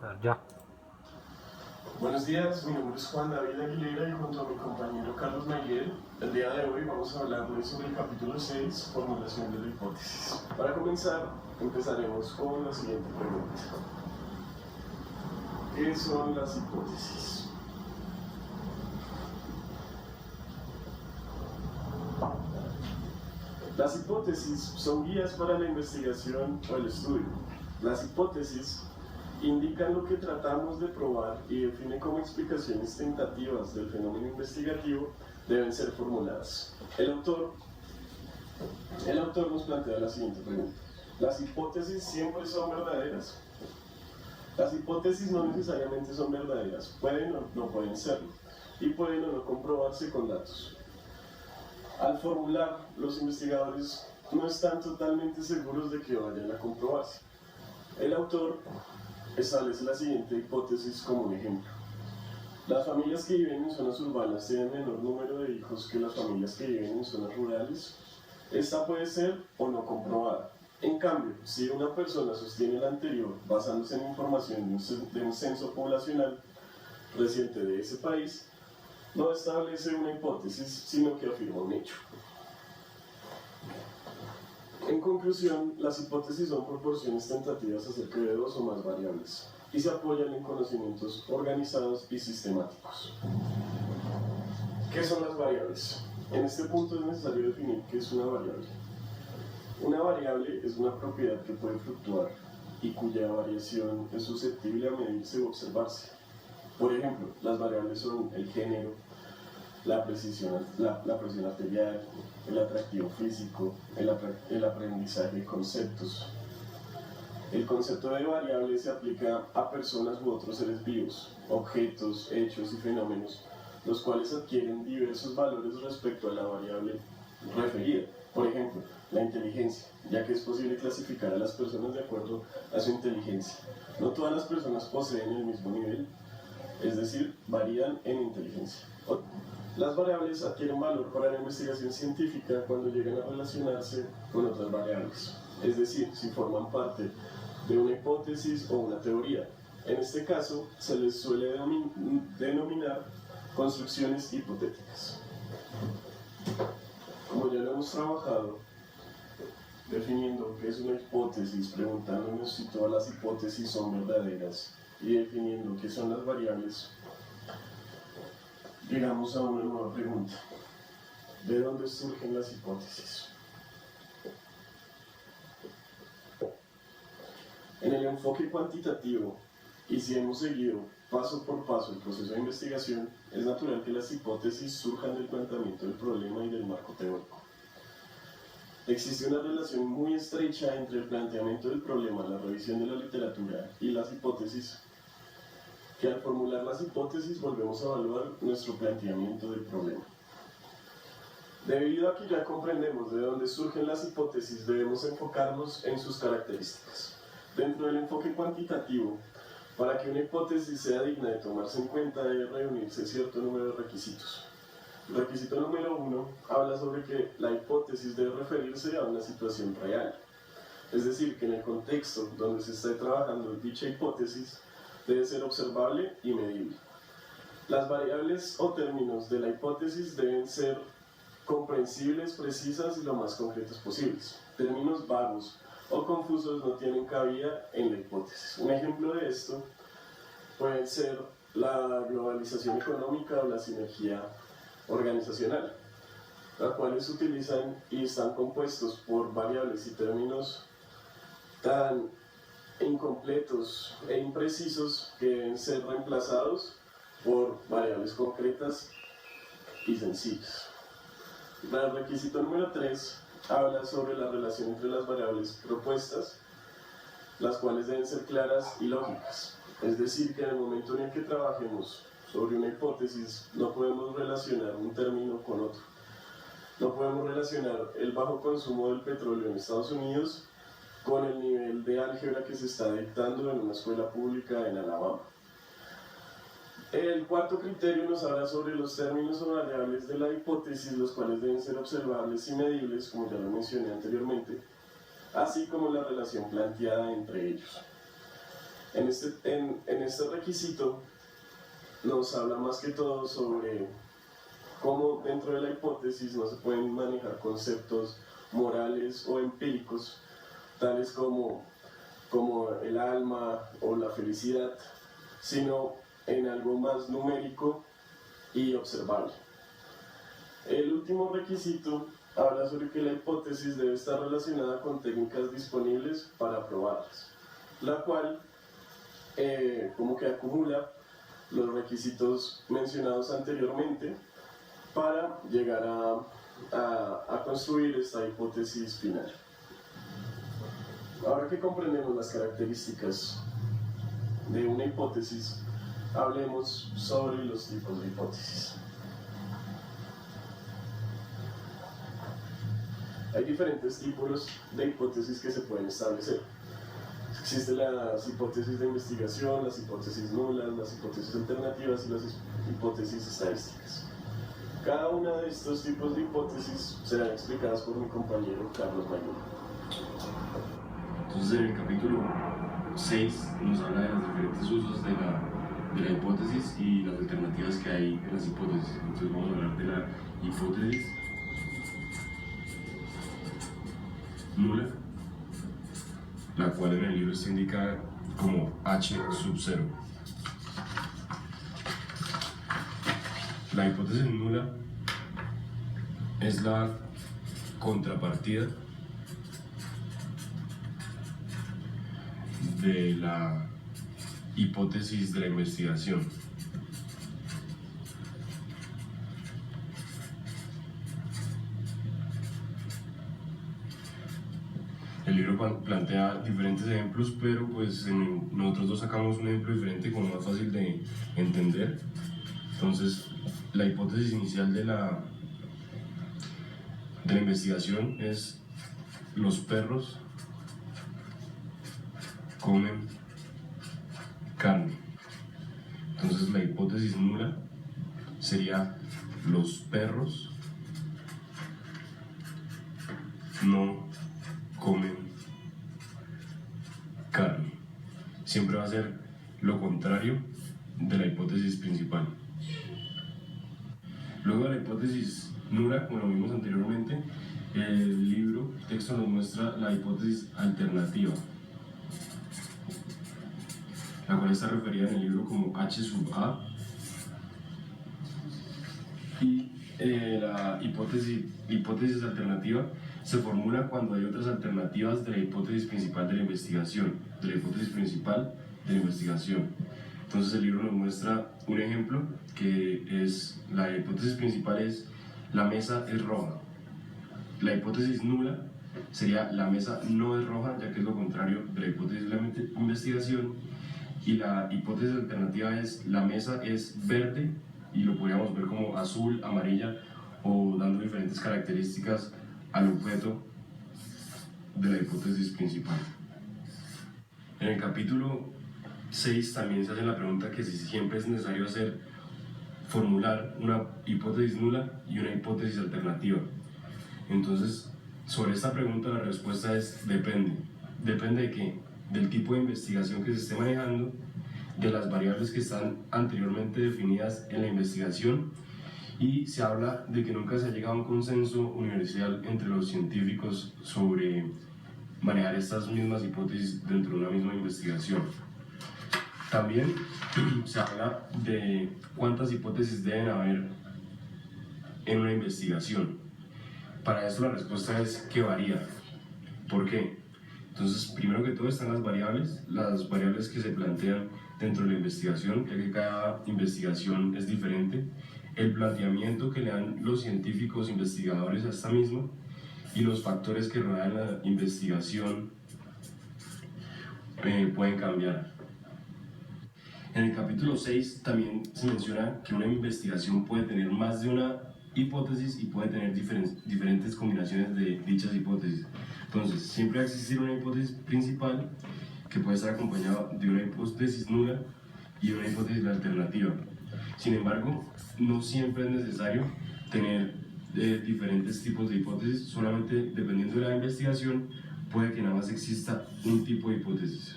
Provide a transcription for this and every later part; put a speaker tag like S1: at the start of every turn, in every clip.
S1: empezar ya.
S2: Buenos días, mi nombre es Juan David Aguilera y junto a mi compañero Carlos Miguel, el día de hoy vamos a hablarles sobre el capítulo 6, formulación de la hipótesis. Para comenzar, empezaremos con la siguiente pregunta. ¿Qué son las hipótesis? Las hipótesis son guías para la investigación o el estudio. Las hipótesis indican lo que tratamos de probar y definen como explicaciones tentativas del fenómeno investigativo deben ser formuladas. El autor nos plantea la siguiente pregunta. ¿Las hipótesis siempre son verdaderas? Las hipótesis no necesariamente son verdaderas, pueden o no pueden serlo, y pueden o no comprobarse con datos. Al formular, los investigadores no están totalmente seguros de que vayan a comprobarse. El autor establece la siguiente hipótesis como un ejemplo. Las familias que viven en zonas urbanas tienen menor número de hijos que las familias que viven en zonas rurales. Esta puede ser o no comprobada. En cambio, si una persona sostiene la anterior basándose en información de un censo poblacional reciente de ese país, no establece una hipótesis, sino que afirma un hecho. En conclusión, las hipótesis son proporciones tentativas acerca de dos o más variables y se apoyan en conocimientos organizados y sistemáticos. ¿Qué son las variables? En este punto es necesario definir qué es una variable. Una variable es una propiedad que puede fluctuar y cuya variación es susceptible a medirse o observarse. Por ejemplo, las variables son el género, la presión arterial, el atractivo físico, el aprendizaje de conceptos. El concepto de variable se aplica a personas u otros seres vivos, objetos, hechos y fenómenos, los cuales adquieren diversos valores respecto a la variable referida. Por ejemplo, la inteligencia, ya que es posible clasificar a las personas de acuerdo a su inteligencia. No todas las personas poseen el mismo nivel, es decir, varían en inteligencia. Las variables adquieren valor para la investigación científica cuando llegan a relacionarse con otras variables, es decir, si forman parte de una hipótesis o una teoría. En este caso, se les suele denominar construcciones hipotéticas. Como ya lo hemos trabajado, definiendo qué es una hipótesis, preguntándonos si todas las hipótesis son verdaderas y definiendo qué son las variables, llegamos a una nueva pregunta. ¿De dónde surgen las hipótesis? En el enfoque cuantitativo, y si hemos seguido paso por paso el proceso de investigación, es natural que las hipótesis surjan del planteamiento del problema y del marco teórico. Existe una relación muy estrecha entre el planteamiento del problema, la revisión de la literatura y las hipótesis, que al formular las hipótesis volvemos a evaluar nuestro planteamiento del problema. Debido a que ya comprendemos de dónde surgen las hipótesis, debemos enfocarnos en sus características. Dentro del enfoque cuantitativo, para que una hipótesis sea digna de tomarse en cuenta, debe reunirse cierto número de requisitos. El requisito número 1 habla sobre que la hipótesis debe referirse a una situación real. Es decir, que en el contexto donde se esté trabajando dicha hipótesis, debe ser observable y medible. Las variables o términos de la hipótesis deben ser comprensibles, precisas y lo más concretas posibles. Términos vagos o confusos no tienen cabida en la hipótesis. Un ejemplo de esto puede ser la globalización económica o la sinergia organizacional, las cuales utilizan y están compuestos por variables y términos tan incompletos e imprecisos que deben ser reemplazados por variables concretas y sencillas. El requisito número 3 habla sobre la relación entre las variables propuestas, las cuales deben ser claras y lógicas. Es decir, que en el momento en el que trabajemos sobre una hipótesis, no podemos relacionar un término con otro. No podemos relacionar el bajo consumo del petróleo en Estados Unidos con el nivel de álgebra que se está dictando en una escuela pública en Alabama. El cuarto criterio nos habla sobre los términos o variables de la hipótesis, los cuales deben ser observables y medibles, como ya lo mencioné anteriormente, así como la relación planteada entre ellos. En este requisito nos habla más que todo sobre cómo dentro de la hipótesis no se pueden manejar conceptos morales o empíricos, tales como el alma o la felicidad, sino en algo más numérico y observable. El último requisito habla sobre que la hipótesis debe estar relacionada con técnicas disponibles para probarlas, la cual como que acumula los requisitos mencionados anteriormente para llegar a construir esta hipótesis final. Ahora que comprendemos las características de una hipótesis, hablemos sobre los tipos de hipótesis. Hay diferentes tipos de hipótesis que se pueden establecer. Existen las hipótesis de investigación, las hipótesis nulas, las hipótesis alternativas y las hipótesis estadísticas. Cada una de estos tipos de hipótesis serán explicadas por mi compañero Carlos Mayor.
S1: Entonces, en el capítulo 6 nos habla de los diferentes usos de la hipótesis y las alternativas que hay en las hipótesis. Entonces, vamos a hablar de la hipótesis nula, la cual en el libro está indicada como H sub 0. La hipótesis nula es la contrapartida de la hipótesis de la investigación. El libro plantea diferentes ejemplos, pero pues nosotros dos sacamos un ejemplo diferente como más fácil de entender. Entonces, la hipótesis inicial de la investigación es: los perros comen carne. Entonces, la hipótesis nula sería: los perros no comen carne. Siempre va a ser lo contrario de la hipótesis principal. Luego de la hipótesis nula, como lo vimos anteriormente, el texto nos muestra la hipótesis alternativa, la cual está referida en el libro como H sub A. Y la hipótesis alternativa se formula cuando hay otras alternativas de la hipótesis principal de la investigación, Entonces el libro nos muestra un ejemplo que es: la hipótesis principal es la mesa es roja. La hipótesis nula sería la mesa no es roja, ya que es lo contrario de la hipótesis de la investigación. Y la hipótesis alternativa es la mesa es verde, y lo podríamos ver como azul, amarilla, o dando diferentes características al objeto de la hipótesis principal. En el capítulo 6 también se hace la pregunta que si siempre es necesario formular una hipótesis nula y una hipótesis alternativa. Entonces, sobre esta pregunta la respuesta es depende. ¿Depende de qué? Del tipo de investigación que se esté manejando, de las variables que están anteriormente definidas en la investigación, y se habla de que nunca se ha llegado a un consenso universal entre los científicos sobre manejar estas mismas hipótesis dentro de una misma investigación. También se habla de cuántas hipótesis deben haber en una investigación. Para eso la respuesta es que varía. ¿Por qué? Entonces, primero que todo están las variables que se plantean dentro de la investigación, ya que cada investigación es diferente, el planteamiento que le dan los científicos investigadores a esta misma, y los factores que rodean la investigación pueden cambiar. En el capítulo 6 también se menciona que una investigación puede tener más de una hipótesis y puede tener diferentes combinaciones de dichas hipótesis. Entonces, siempre va a existir una hipótesis principal que puede estar acompañada de una hipótesis nula y una hipótesis alternativa. Sin embargo, no siempre es necesario tener diferentes tipos de hipótesis, solamente dependiendo de la investigación puede que nada más exista un tipo de hipótesis.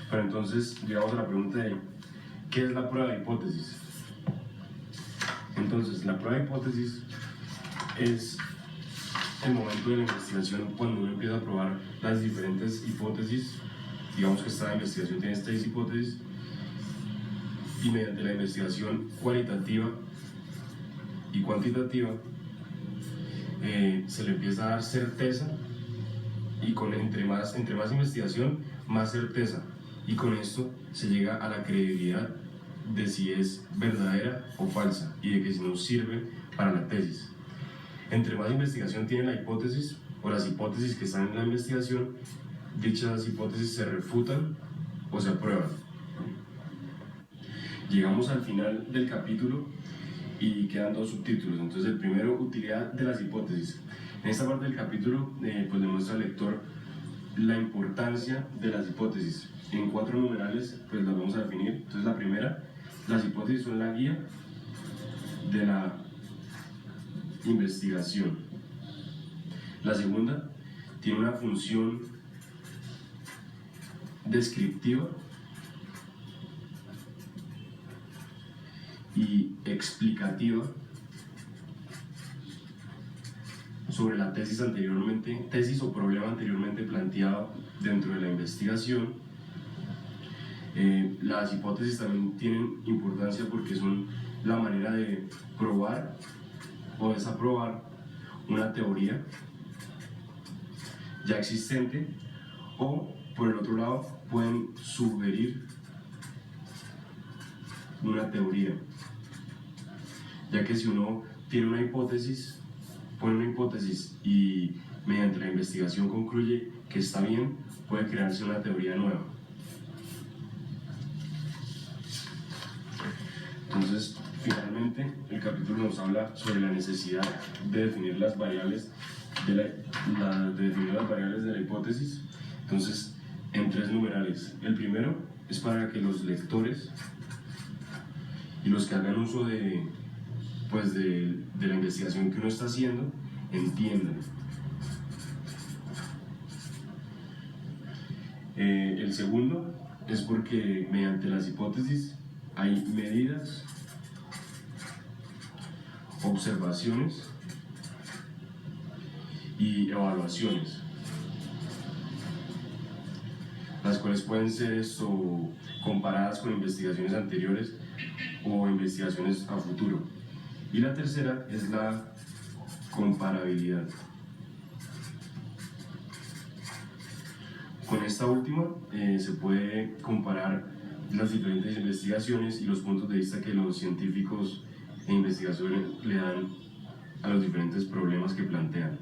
S1: Pero entonces llegamos a la pregunta de ¿qué es la prueba de hipótesis? Entonces, la prueba de hipótesis es el momento de la investigación cuando uno empieza a probar las diferentes hipótesis. Digamos que esta investigación tiene 6 hipótesis y mediante la investigación cualitativa y cuantitativa se le empieza a dar certeza y entre más investigación, más certeza, y con esto se llega a la credibilidad de si es verdadera o falsa y de que si nos sirve para la tesis. Entre más investigación tiene la hipótesis o las hipótesis que están en la investigación, dichas hipótesis se refutan o se aprueban. Llegamos al final del capítulo y quedan 2 subtítulos. Entonces, el primero, utilidad de las hipótesis. En esta parte del capítulo pues le muestra al lector la importancia de las hipótesis. En 4 numerales pues las vamos a definir. Entonces, la primera, las hipótesis son la guía de la investigación. La segunda, tiene una función descriptiva y explicativa sobre la tesis o problema anteriormente planteado dentro de la investigación. Las hipótesis también tienen importancia porque son la manera de probar o desaprobar una teoría ya existente, o por el otro lado pueden sugerir una teoría, ya que si uno tiene una hipótesis, pone una hipótesis y mediante la investigación concluye que está bien, puede crearse una teoría nueva. Entonces, finalmente, el capítulo nos habla sobre la necesidad de definir las variables de la hipótesis. Entonces, en 3 numerales. El primero es para que los lectores y los que hagan uso de la investigación que uno está haciendo entiendan. El segundo es porque mediante las hipótesis hay medidas, observaciones y evaluaciones, las cuales pueden ser comparadas con investigaciones anteriores o investigaciones a futuro. Y la tercera es la comparabilidad. Con esta última se puede comparar las diferentes investigaciones y los puntos de vista que los científicos e investigadores le dan a los diferentes problemas que plantean.